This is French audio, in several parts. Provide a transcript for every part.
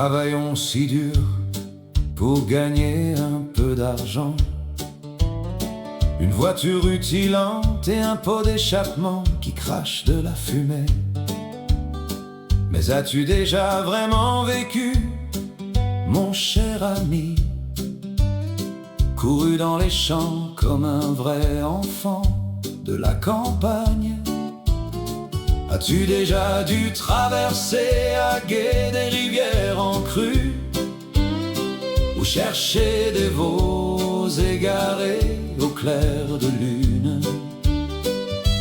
travaillons si dur pour gagner un peu d'argent. Une voiture rutilante et un pot d'échappement qui crache de la fumée. Mais as-tu déjà vraiment vécu, mon cher ami, couru dans les champs comme un vrai enfant de la campagne? As-tu déjà dû traverser à gué des rivières en crue, ou chercher des veaux égarés au clair de lune?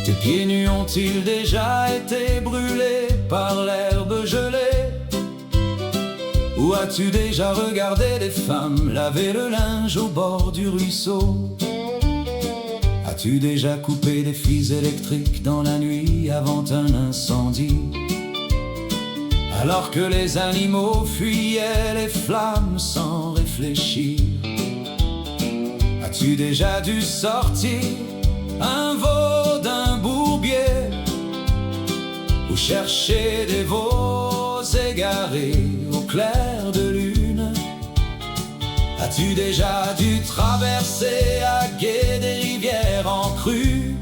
Tes pieds nus ont-ils déjà été brûlés par l'herbe gelée? Ou as-tu déjà regardé des femmes laver le linge au bord du ruisseau? As-tu déjà coupé des fils électriques dans la nuit avant un incendie, alors que les animaux fuyaient les flammes sans réfléchir? As-tu déjà dû sortir un veau d'un bourbier, ou chercher des veaux égarés au clair de lune? As-tu déjà dû traverser à gué des rivières en crue,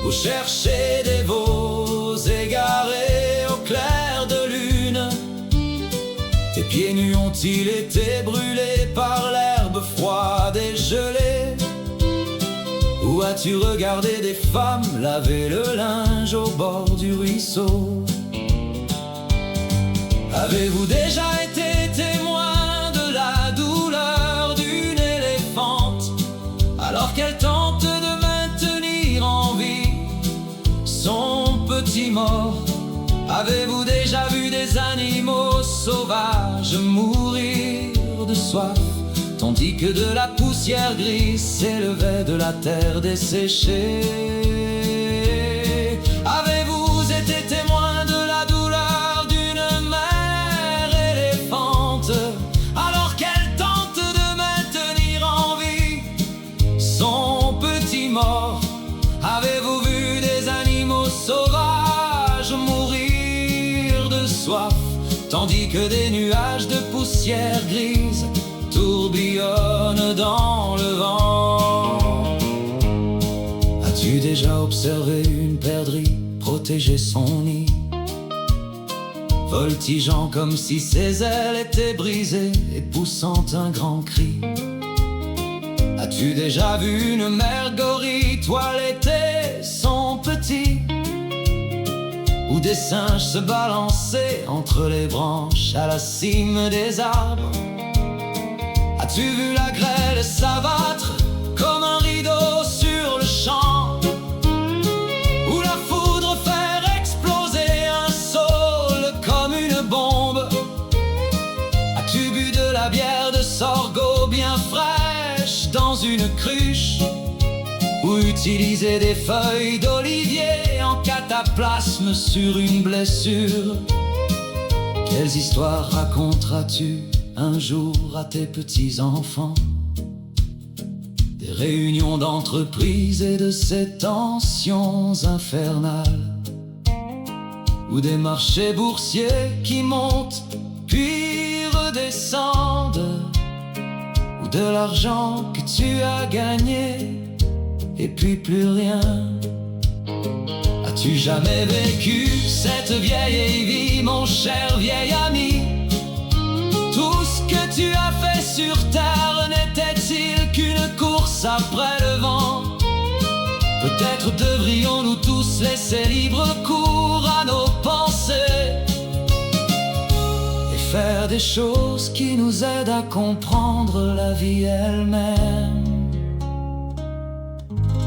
ou chercher des veaux égarés au clair de lune? Tes pieds nus ont-ils été brûlés par l'herbe froide et gelée? Ou as-tu regardé des femmes laver le linge au bord du ruisseau? Avez-vous déjà été témoin de la douleur d'une éléphante alors qu'elle tente de maintenir en vie son petit mort? Avez-vous déjà vu des animaux sauvages mourir de soif, tandis que de la poussière grise s'élevait de la terre desséchée? Avez-vous été témoin de la douleur d'une mère éléphante alors qu'elle tente de maintenir en vie son petit mort? Avez-vous vu des animaux sauvages mourir de soif, tandis que des nuages de poussière grise tourbillonnent dans le vent? As-tu déjà observé une perdrix protéger son nid, voltigeant comme si ses ailes étaient brisées et poussant un grand cri? As-tu déjà vu une mère gorille toiletter son petit, ou des singes se balancer entre les branches à la cime des arbres? As-tu vu la grêle s'abattre comme un rideau sur le champ, ou la foudre faire exploser un saule comme une bombe? As-tu bu de la bière de sorgho bien fraîche dans une cruche, ou utilisé des feuilles d'olivier en cataplasme sur une blessure? Quelles histoires raconteras-tu un jour à tes petits-enfants? Des réunions d'entreprise et de ces tensions infernales, ou des marchés boursiers qui montent puis redescendent, ou de l'argent que tu as gagné et puis plus rien? As-tu jamais vécu cette vieille vie, mon cher vieil ami? Tout ce que tu as fait sur terre n'était-il qu'une course après le vent? Peut-être devrions-nous tous laisser libre cours à nos pensées et faire des choses qui nous aident à comprendre la vie elle-même.